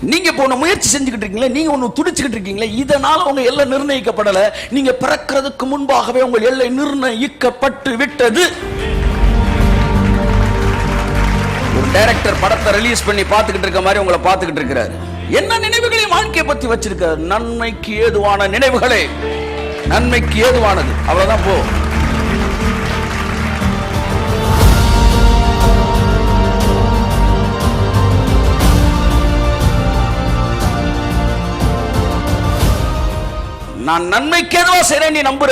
நீங்க இப்போ ஒன்று முயற்சி செஞ்சுக்கிட்டு இருக்கீங்களா, நீங்க ஒன்று துடிச்சுக்கிட்டு இருக்கீங்களா, இதனால உங்க எல்லை நிர்ணயிக்கப்படல. நீங்க பிறக்கிறதுக்கு முன்பாகவே உங்கள் எல்லை நிர்ணயிக்கப்பட்டு விட்டது. ஒரு டைரக்டர் படத்தை ரிலீஸ் பண்ணி பார்த்துக்கிட்டு இருக்க மாதிரி உங்களை பார்த்துக்கிட்டு இருக்கிறாரு. என்ன நினைவுகளை வாழ்க்கையை பத்தி வச்சிருக்காரு? நன்மைக்கு ஏதுவான நினைவுகளே, நன்மைக்கு ஏதுவானது. அவ்வளவுதான். போ. நான் நன்மைக்கு ஏதுவா செய்றேன் நீ நம்புற.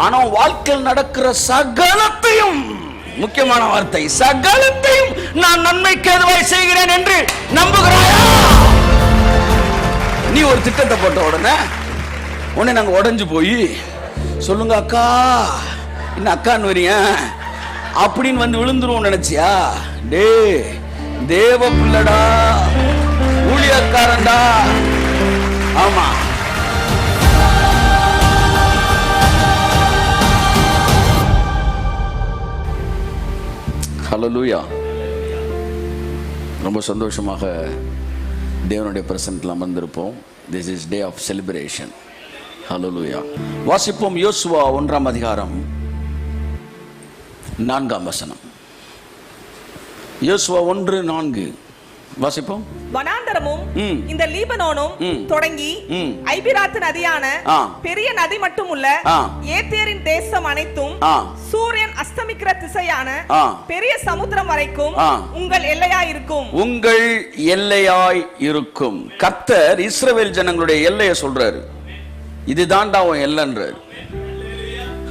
ஆனா வாழ்க்கையில் நடக்கிற சகலத்தையும், முக்கியமான வார்த்தை, சகலத்தையும் நான் நன்மைக்கு ஏதுவாய் செய்கிறேன் என்று நம்புகிறாயா? நீ ஒரு திட்டத்தை போட்ட உடனே நாங்க உடைஞ்சு போய் சொல்லுங்க அக்கா, இன்னும் அக்கான்னு வரீங்க அப்படின்னு வந்து விழுந்துருவோம் நினைச்சியா? டே, தேவ பிள்ளடா, ஊழியக்காரன்டா. ஆமா, ஹல்லேலூயா. ரொம்ப சந்தோஷமாக தேவனுடைய பிரசன்னத்தில் அமர்ந்திருப்போம். This is day of celebration. Hallelujah. வாசிப்போம் யோசுவா 1ஆம் அதிகாரம் 4ஆம் வசனம். யோசுவா 1:4 வாசிப்போம். வனாந்தரமும் இந்த லீபனோனும் தொடங்கி ஐபிராத்து நதியான பெரிய நதி மட்டும் உள்ள ஏத்தேரின் தேசம் அனைத்தும் சூரியன் அஸ்தமிக்கிற திசையான பெரிய சமுத்திரம் வரைக்கும் உங்கள் எல்லையாய் இருக்கும். உங்கள் எல்லையாய் இருக்கும். கர்த்தர் இஸ்ரவேல் ஜனங்களுடைய எல்லையை சொல்றாரு. இதுதான்டா உன் எல்லைன்றாரு.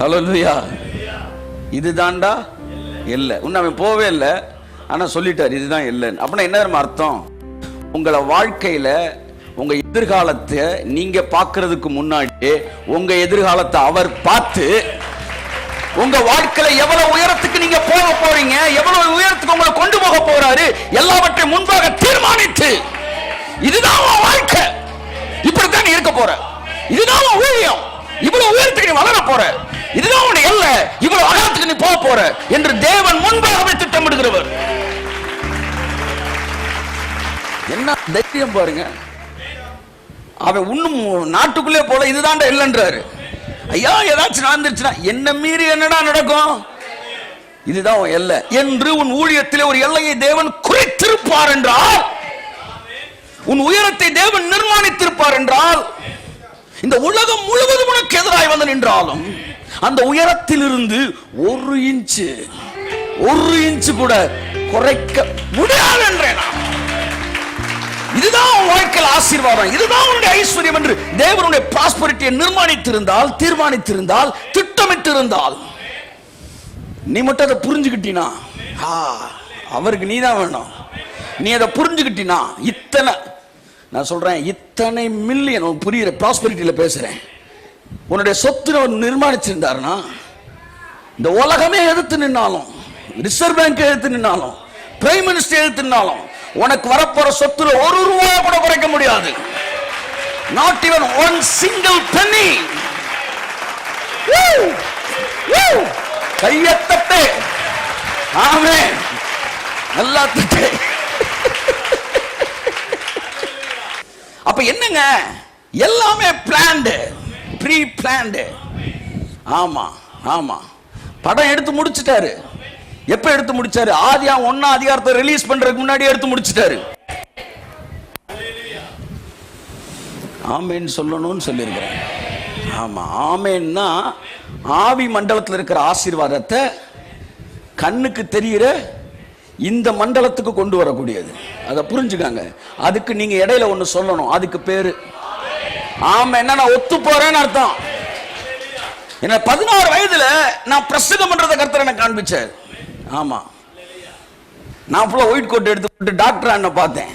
ஹல்லேலூயா. இதுதான்டா எல்லை. இன்னும் அவன் போவே இல்லை, ஆனா சொல்லிட்டாரு இதுதான் எல்லைன்னு. அப்படின்னா என்ன அர்த்தம்? உங்களை வாழ்க்கையில உங்க எதிர்காலத்தை நீங்க பார்க்கிறதுக்கு முன்னாடியே உங்க எதிர்காலத்தை அவர் பார்த்து உங்க வாழ்க்கையில எவ்வளவு உயரத்துக்கு நீங்க போக போறீங்க, எவ்வளவு உயரத்துக்கு உங்களை கொண்டு போக போறாரு, எல்லாவற்றையும் முன்பாக தீர்மானித்து, இதுதான் உன் வாழ்க்கை, இப்படித்தான் இருக்க போற, இதுதான் உன் ஊழியம், இவ்வளவு உயரத்துக்கு நீ வளர போற, இதுதான் உன்னுடைய எல்லை, இவ்வளவு அகலத்துக்கு நீ போக போற என்று தேவன் முன்பாகவே திட்டமிடுகிறவர். என்ன தைரியம் பாருங்க. அவன் இன்னும் நாட்டுக்குள்ளே போல இதுதான்டா இல்லைன்றாரு. ஐயா ஏதாச்சும் நடந்துருச்சுன்னா என்ன மீறி என்னடா நடக்கும், இதுதான் உன் எல்லை என்று உன் ஊழியத்திலே ஒரு எல்லையை தேவன் குறித்திருப்பார் என்றால், உன் உயரத்தை தேவன் நிர்மாணித்திருப்பார் என்றால், இந்த உலகம் முழுவதும் உனக்கு எதிராய் வந்து நின்றாலும் அந்த உயரத்தில் இருந்து ஒரு இன்ச்சு கூட குறைக்க முடியாது என்றேன். இதுதான் வாழ்க்கையில் ஆசீர்வாதம், இதுதான் உன்னுடைய ஐஸ்வர்யம் என்று தேவனுடைய பிராஸ்பரிட்டியை நிர்மாணித்திருந்தால், தீர்மானித்திருந்தால், திட்டமிட்டிருந்தால், நீ மட்டும் அதை புரிஞ்சுக்கிட்டீனா அவருக்கு நீ தான் வேணும். நீ அதை புரிஞ்சுக்கிட்டீனா, இத்தனை நான் சொல்றேன், இத்தனை மில்லியன் புரியுற பிராஸ்பரிட்டியில பேசுறேன், உன்னுடைய சொத்து நிர்மாணிச்சிருந்தாருன்னா இந்த உலகமே எதிர்த்து நின்னாலும், ரிசர்வ் பேங்க் எதிர்த்து நின்னாலும், பிரைம் மினிஸ்டர் எதிர்த்து நின்னாலும் உனக்கு வரப்போற சொத்துல ஒரு ரூபாய் கூட குறைக்க முடியாது. Not even one single penny. Kaiyathattu. ஆமென். நல்லா தட்டு. அப்ப என்னங்க, எல்லாமே பிளான்டு, ப்ரீ பிளான்டு. ஆமா ஆமா. படம் எடுத்து முடிச்சிட்டாரு. எப்ப எடுத்து முடிச்சாரு? ஆதியாகமம் 1ஆம் அதிகாரத்தை ரிலீஸ் பண்றதுக்கு முன்னாடி எடுத்து முடிச்சிட்டாரு. ஆமென் சொல்லணும்னு சொல்லியிருக்கிறேன். ஆமா, ஆமென்னா ஆவி மண்டலத்தில் இருக்கிற ஆசீர்வாதத்தை கண்ணுக்கு தெரிகிற இந்த மண்டலத்துக்கு கொண்டு வரக்கூடியது. அதை புரிஞ்சுக்காங்க. அதுக்கு நீங்க இடையில ஒண்ணு சொல்லணும். அதுக்கு பேரு ஆமென். நான் ஒத்து போறேன்னு அர்த்தம். என்ன 16 வயதுல நான் பிரசங்கம் பண்றதை கர்த்தர் எனக்கு காண்பிச்சார். ஆமா, நான் ஃபுல்லா ஒயிட் கோட் எடுத்து போட்டு டாக்டர் என்ன பார்த்தேன்,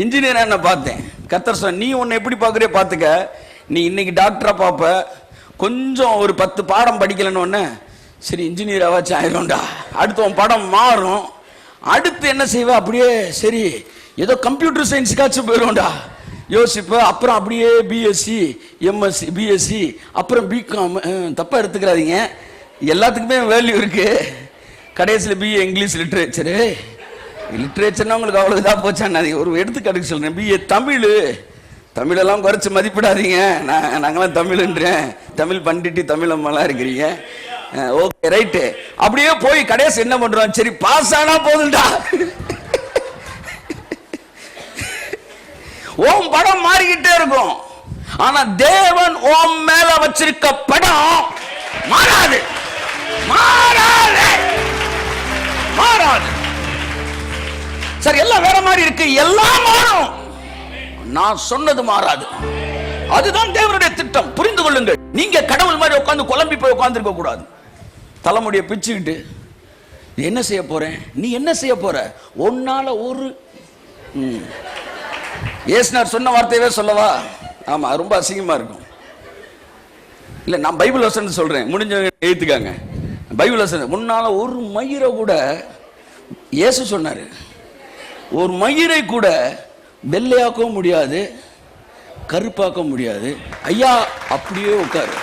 இன்ஜினியர் என்ன பார்த்தேன். கர்த்தர் சொன்ன, நீ உன்னை எப்படி பார்க்குறியோ பார்த்துக்க, நீ இன்னைக்கு டாக்டரா பார்ப்ப, கொஞ்சம் ஒரு 10 பாடம் படிக்கலன்னு ஒன்று, சரி இன்ஜினியராவாச்சும் ஆயிடும்டா, அடுத்து உன் படம் மாறும், அடுத்து என்ன செய்வ, அப்படியே சரி ஏதோ கம்ப்யூட்டர் சயின்ஸுக்காச்சும் போயிடும்டா யோசிப்ப, அப்புறம் அப்படியே பிஎஸ்சி, எம்எஸ்சி, பிஎஸ்சி, அப்புறம் பிகாம். தப்பா எடுத்துக்கிறாதீங்க, எல்லாத்துக்குமே வேல்யூ இருக்கு. கடைசியில் பிஏ இங்கிலீஷ் லிட்ரேச்சரு, லிட்ரேச்சர்னா உங்களுக்கு அவ்வளவு இதா போச்சான்னு ஒரு எடுத்துக்காட்டுக்கு சொல்றேன். பிஏ தமிழெல்லாம் குறைச்சி மதிப்பிடாதீங்க. நாங்களாம் தமிழ்ன்றேன், தமிழ் பண்டிட்டு தமிழ் அம்மாலாம் இருக்கிறீங்க. Okay right. அப்படியே போய் கடைசி என்ன பண்றோம், சரி பாஸ் ஆனா போதுண்டா. ஓம் படம் மாறிக்கிட்டே இருக்கும். ஆனா தேவன் ஓம் மேல வச்சிருக்க படம் மாறாது, மாறாது, மாறாது. சரி எல்லாம் வேற மாதிரி இருக்கு, எல்லாம் மாறும், நான் சொன்னது மாறாது. அதுதான் தேவனுடைய திட்டம். புரிந்து கொள்ளுங்கள். நீங்க கடவுள் மாதிரி உட்கார்ந்து குழம்பி போய் உட்கார்ந்து இருக்க கூடாது. தலைமுடியை பிச்சுக்கிட்டு என்ன செய்ய போறேன், நீ என்ன செய்ய போற, ஒன்னால ஒரு ஏசுனார் சொன்ன வார்த்தையவே சொல்லவா? ஆமா, ரொம்ப அசிங்கமா இருக்கும். இல்ல நான் பைபிள் வசனம் சொல்றேன், முடிஞ்சவங்க எழுத்துக்காங்க. பைபிள் வசனம், முன்னால ஒரு மயிரை கூட இயேசு சொன்னாரு, ஒரு மயிரை கூட வெள்ளையாக்கவும் முடியாது, கருப்பாக்க முடியாது. ஐயா அப்படியே உட்காரு,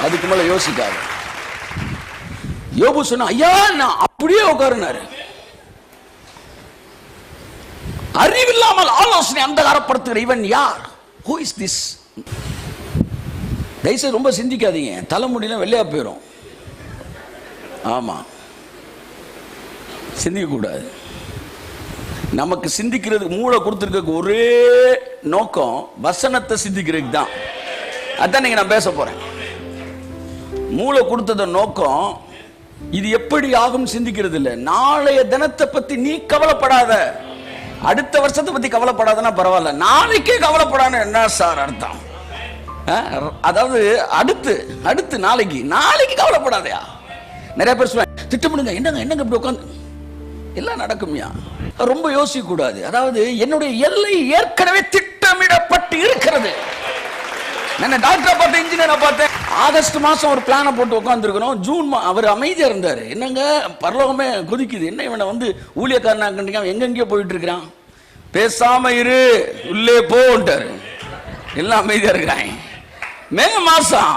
அதுக்கு மேல யோசிக்காது. யோபு சொன்ன, ஐயா நான் அப்படியே உட்காருனாரு. அறிவில்லாமல் ஆலோசனை அந்தகாரப்படுத்துகிற இவன் யார்? Who is this? தயவுசெய்து ரொம்ப சிந்திக்காதீங்க, தலைமுடியெல்லாம் வெள்ளையா போயிடும். ஆமா, சிந்திக்க கூடாது. நமக்கு சிந்திக்கிறதுக்கு மூளை கொடுத்துருக்க ஒரே நோக்கம் வசனத்தை சிந்திக்கிறதுக்கு தான். அதான் நீங்க நான் பேச போறேன். மூளை கொடுத்தத நோக்கம் இது எப்படி ஆகும் சிந்திக்கிறது இல்லை. நாளைய தினத்தை பத்தி நீ கவலைப்படாத, அடுத்த வருஷத்தை பத்தி கவலைப்படாதனா பரவாயில்ல, நாளைக்கே கவலைப்படாத என்ன சார் அர்த்தம்? அதாவது அடுத்து அடுத்து நாளைக்கு கவலைப்படாதயா. நிறைய பேர் சொல்லுவாங்க, திட்டமிடுங்க, என்னங்க இப்படி உட்காந்து எல்லாம் நடக்கும்யா. ரொம்ப யோசிக்க கூடாது. அதாவது என்னுடைய எல்லை ஏற்கனவே திட்டமிடப்பட்டு இருக்கிறது. நான் டாக்டரை பார்த்தேன், இன்ஜினியரை பார்த்தேன். ஆகஸ்ட் மாசம் ஒரு பிளானை போட்டு உட்காந்துருக்கணும். ஜூன் அவர் அமைதியா இருந்தாரு. என்னங்க பரலோகமே கொதிக்குது, என்ன இவனை வந்து ஊழியக்காரனா எங்கெங்கயோ போயிட்டு இருக்கிறான், பேசாம இரு உள்ளே போட்டாரு. எல்லாம் அமைதியா இருக்கிறாங்க. மே மாசம்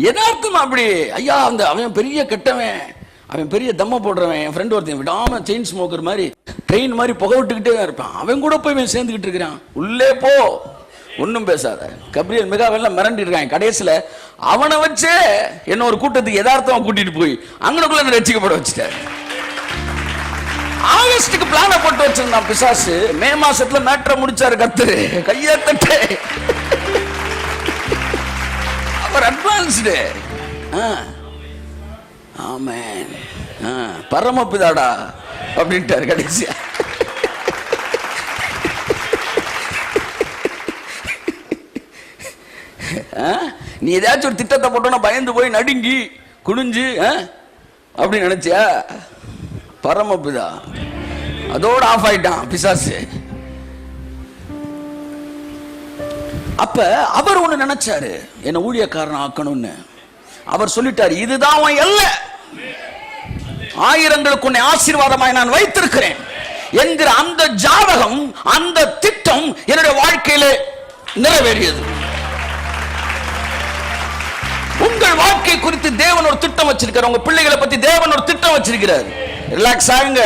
எதார்த்தம் அப்படி, ஐயா அந்த அவன் பெரிய கெட்டவன், அவன் பெரிய தம்ம போடுறவன், என் ஃப்ரெண்ட் ஒருத்தன் விடாம செயின் ஸ்மோக்கர் மாதிரி ட்ரெயின் மாதிரி புகை விட்டுக்கிட்டே இருப்பான், அவன் கூட போய் இவன் சேர்ந்துக்கிட்டு இருக்கிறான். உள்ளே போ, ஒன்னும் பேசாத. கப்ரியல் மிகாவெல்லாம் மிரண்டு இருக்காங்க. கடைசியில அவனை வச்சே என்ன ஒரு கூட்டத்துக்கு யதார்த்தமா கூட்டிட்டு போய் அங்கனுக்குள்ள ரட்சிக்கப்பட வச்சுட்டாரு. ஆகஸ்டுக்கு பிளான போட்டு வச்சிருந்தான் பிசாசு. மே மாசத்துல மேட்ரை முடிச்சாரு கர்த்தர். கையை தட்டு, அவர் அட்வான்ஸ்டு. ஆமென், பரமபிதாடா அப்படின்ட்டாரு கடைசியா. நீ ஏதாச்சும் ஒரு திட்டத்தை போட்டோன்னா பயந்து போய் நடுங்கி குனிஞ்சு அப்படி நினைச்சியா? பரமபிதா அதோட ஆஃப் ஆயிட்டான் பிசாசு. அப்ப அவர் ஒண்ணு நினைச்சாரு, என்ன ஊழியக்காரன் ஆக்கணும்னு. அவர் சொல்லிட்டாரு, இதுதான் அவன் எல்லை, ஆயிரங்களுக்கு உன்னை ஆசீர்வாதமாய் நான் வைத்திருக்கிறேன் என்கிற அந்த ஜாதகம், அந்த திட்டம் என்னுடைய வாழ்க்கையில நிறைவேறியது. உங்கள் வாழ்க்கை குறித்து தேவன் ஒரு திட்டம் வச்சிருக்கிறார். உங்க பிள்ளைகளை பத்தி தேவன் ஒரு திட்டம் வச்சிருக்கிறார். ரிலாக்ஸ் ஆகுங்க.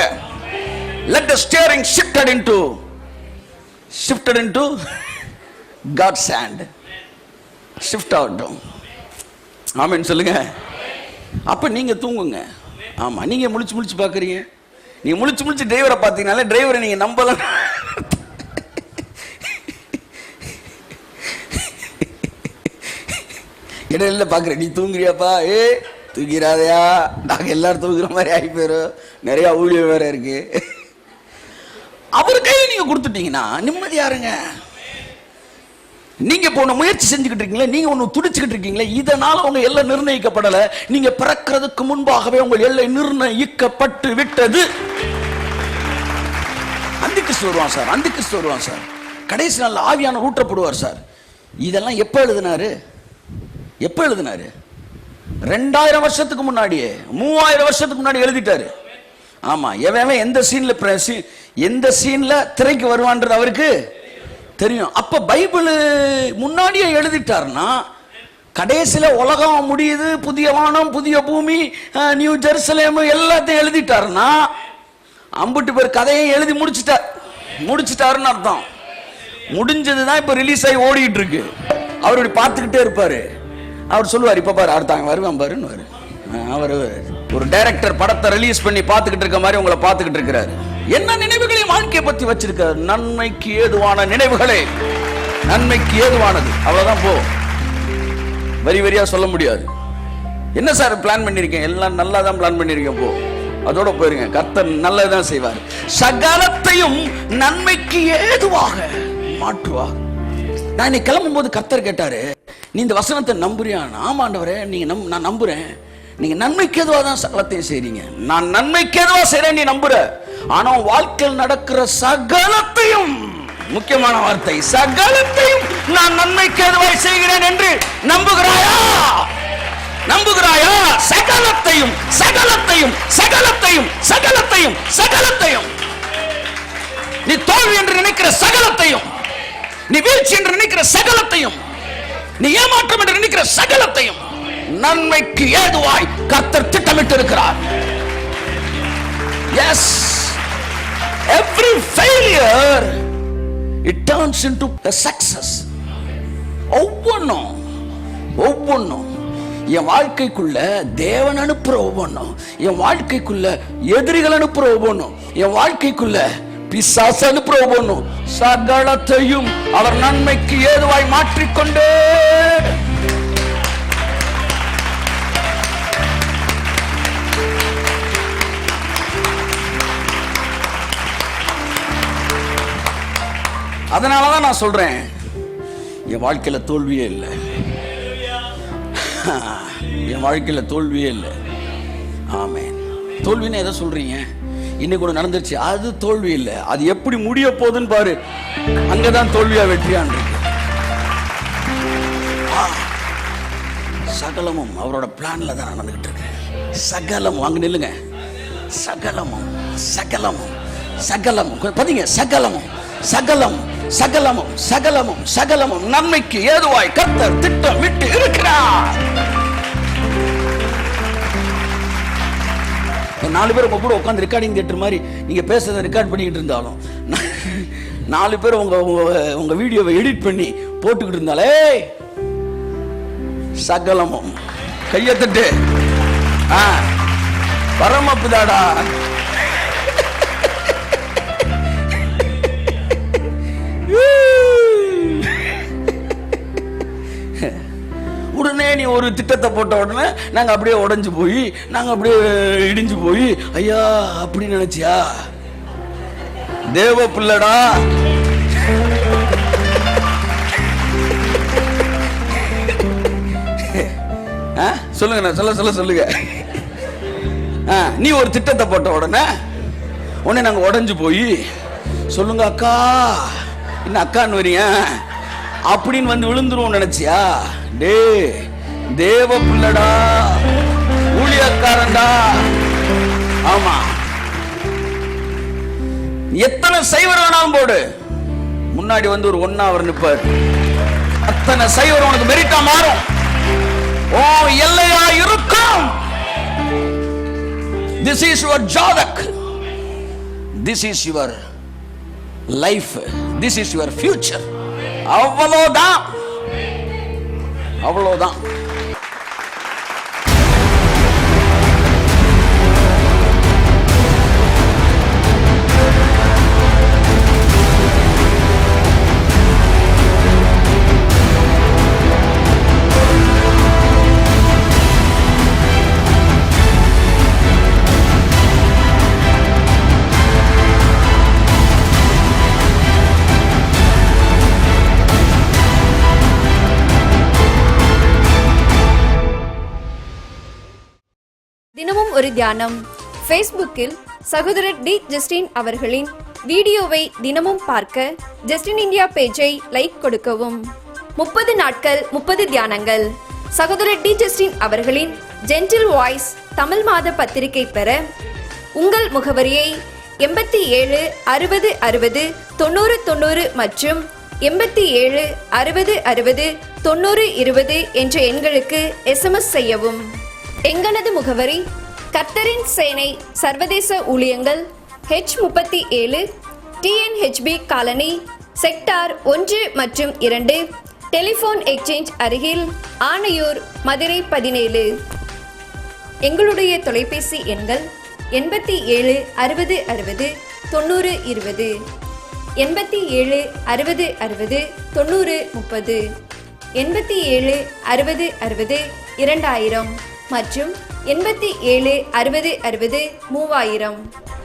Let the steering shifted into God's hand. Shift ஆகட்டும். ஆமென் சொல்லுங்க. அப்ப நீங்க தூங்குங்க. ஆமா, நீங்க முழிச்சு பாக்குறீங்க. நீங்க முழிச்சு டிரைவரை பார்த்தீங்கனாலே டிரைவரை நீங்க நம்பலாம். இடையில பாக்குறேன், நீ தூங்குறியாப்பா, தூங்கிறாதையா, நாங்க எல்லாரும் தூங்குற மாதிரி ஆகி போயிடும். நிறைய ஊழியம் வேற இருக்கு. அவர் கையை நீங்க கொடுத்துட்டீங்கன்னா நிம்மதியாருங்க. நீங்க போன முயற்சி செஞ்சுக்கிட்டு இருக்கீங்களா, நீங்க ஒண்ணு துடிச்சுக்கிட்டு இருக்கீங்களா, இதனால உங்க எல்லை நிர்ணயிக்கப்படல. நீங்க பிறக்கிறதுக்கு முன்பாகவே உங்கள் எல்லை நிர்ணயிக்கப்பட்டு விட்டது. அந்திகிறிஸ்து வருவான் சார். கடைசி நாள் ஆவியான ஊற்றப்படுவார் சார். இதெல்லாம் எப்ப எழுதினாரு? 2000 வருஷத்துக்கு முன்னாடியே, 3000 வருஷத்துக்கு முன்னாடி எழுதிட்டாரு. ஆமா, எவன் எந்த சீன்ல திரைக்கு வருவான்றது அவருக்கு தெரியும். அப்ப பைபிள் முன்னாடியே எழுதிட்டாருன்னா, கடைசியில உலகம் முடியுது, புதிய வானம் புதிய பூமி, நியூ ஜெருசலேம் எல்லாத்தையும் எழுதிட்டாருன்னா, அம்புட்டு பேர் கதையை எழுதி முடிச்சிட்டாருன்னு அர்த்தம். முடிஞ்சதுதான் இப்ப ரிலீஸ் ஆகி ஓடிட்டு இருக்கு. அவர் இப்படி பார்த்துக்கிட்டே இருப்பாரு. அவர் சொல்லுவார், இப்ப பாரு அடுத்தாங்க வருவான் பாருன்னு. அவர் ஒரு டைரக்டர் படத்தை ரிலீஸ் பண்ணி பார்த்துக்கிட்டு இருக்க மாதிரி உங்களை பார்த்துக்கிட்டு இருக்கிறாரு. என்ன நினைவுகளை வாழ்க்கையை பத்தி வச்சிருக்காரு? நன்மைக்கு ஏதுவான நினைவுகளே, நன்மைக்கு ஏதுவானது. அவ்வளவுதான். போ, வரி வரியா சொல்ல முடியாது. என்ன சார் பிளான் பண்ணிருக்கேன்? எல்லாம் நல்லா தான் பிளான் பண்ணிருக்கேன். போ, அதோட போயிருங்க. கர்த்தர் நல்லதான் செய்வார். சகலத்தையும் நன்மைக்கு ஏதுவாக மாற்றுவார். நான் இன்னைக்கு கிளம்பும் போது கர்த்தர் கேட்டாரு, நீ இந்த வசனத்தை நம்புறியா? ஆமா ஆண்டவரே, நான் நம்புறேன். நீங்க நன்மைக்கு ஏதுவா தான் சகலத்தையும் செய்றீங்க. நான் நன்மைக்கு ஏதுவா செய்றேன், நீ நம்புற. ஆனா வாழ்க்கையில் நடக்கிற சகலத்தையும், முக்கியமான வார்த்தை, சகலத்தையும் நான் நன்மைக்கு ஏதுவாய் செய்கிறேன் என்று நம்புகிறாயா? நம்புகிறாயா? சகலத்தையும் சகலத்தையும் சகலத்தையும் சகலத்தையும் சகலத்தையும், நீ தோல்வி என்று நினைக்கிற சகலத்தையும், நீ வீழ்ச்சி என்று நினைக்கிற சகலத்தையும், நீ ஏமாற்றம் என்று நினைக்கிற சகலத்தையும் நன்மைக்கு ஏதுவாய் கர்த்தர் திட்டமிட்டு இருக்கிறார். Yes, every failure it turns into a success. ஒவ்வொன்றும் என் வாழ்க்கைக்குள்ள தேவன் அனுப்புற ஒவ்வொன்றும், என் வாழ்க்கைக்குள்ள எதிரிகள் அனுப்புற ஒவ்வொன்றும், என் வாழ்க்கைக்குள்ள பிசாசு அனுப்புற ஒவ்வொன்றும், சகலத்தையும் அவர் நன்மைக்கு ஏதுவாய் மாற்றிக்கொண்டே. அதனாலதான் நான் சொல்றேன், என் வாழ்க்கையில தோல்வியே இல்லை. என் வாழ்க்கையில தோல்வியே இல்லை. ஆமென். தோல்வின்னு எதை சொல்றீங்க? இன்னைக்கு கூட நடந்துருச்சு, அது தோல்வி இல்லை. அது எப்படி முடிய போகுதுன்னு பாரு, அங்கதான் தோல்வியா வெற்றியான் இருக்கு. சகலமும் அவரோட பிளான்ல தான் நடந்துகிட்டு இருக்கு. சகலமும், அங்க நில்லுங்க. சகலமும் சகலமும் சகலமும், பாத்தீங்க, சகலமும் சகலமும் சகலமும் சகலமும் சகலமும் நன்மைக்கு ஏதுவாய் கர்த்தர் திட்டமிட்டு இருக்கிறார். 4 பேர் உங்க கூட உட்காந்து ரெக்கார்டிங் தியேட்டர் மாதிரி நீங்க பேசுறத ரெக்கார்ட் பண்ணிக்கிட்டு இருந்தாலும், 4 பேர் உங்க வீடியோவை எடிட் பண்ணி போட்டுக்கிட்டு இருந்தாலே, சகலமும் கையத்தட்டு பரமபிதாடா. உடனே நீ ஒரு திட்டத்தை போட்ட உடனே நாங்க அப்படியே உடைஞ்சு போய், நாங்க அப்படியே இடிஞ்சு போய், ஐயா அப்படி நினைச்சியா? தேவ பிள்ளடா. சொல்லுங்க, நான் சொல்லுங்க. நீ ஒரு திட்டத்தை போட்ட உடனே நாங்க உடைஞ்சு போய், சொல்லுங்க அக்கா, என்ன அக்கான்னு வரீங்க அப்படின்னு வந்து விழுந்துருவோம் நினைச்சியா? டே, தேவ பிள்ளடா, ஊழியக்காரன்டா. ஆமா, எத்தனை சைவர் வேணாலும் போடு, முன்னாடி வந்து ஒரு 1 hour நிப்பார். அத்தனை சைவர் உனக்கு மெரிட்டா மாறும், ஓ எல்லையா இருக்கும். This is your ஜாதக், this is your life, this is your future. அவ்வளவுதான். தினமும் ஒரு தியானம். ஃபேஸ்புக்கில் சகோதரர் டி ஜஸ்டின் அவர்களின் வீடியோவை தினமும் பார்க்க ஜஸ்டின் இந்தியா பேஜை லைக் கொடுக்கவும். 30 நாட்கள் 30 தியானங்கள். சகோதரர் டி ஜஸ்டின் அவர்களின் ஜென்டில் வாய்ஸ் தமிழ் மாத பத்திரிகை பெற உங்கள் முகவரியை 87 60 60 90 90 மற்றும் 87 60 60 90 20 என்ற எண்களுக்கு SMS செய்யவும். எங்களது முகவரி கர்த்தரின் சேனை சர்வதேச ஊழியங்கள், H37 TNHB காலனி செக்டார் 1 மற்றும் 2 டெலிபோன் எக்ஸ்சேஞ்ச் அருகில் ஆனையூர் மதுரை 17. எங்களுடைய தொலைபேசி எண்கள் 87 60 60 90 20, 87 60 60 90 30, 87 60 60 2000 மற்றும் 87 60 60 3000.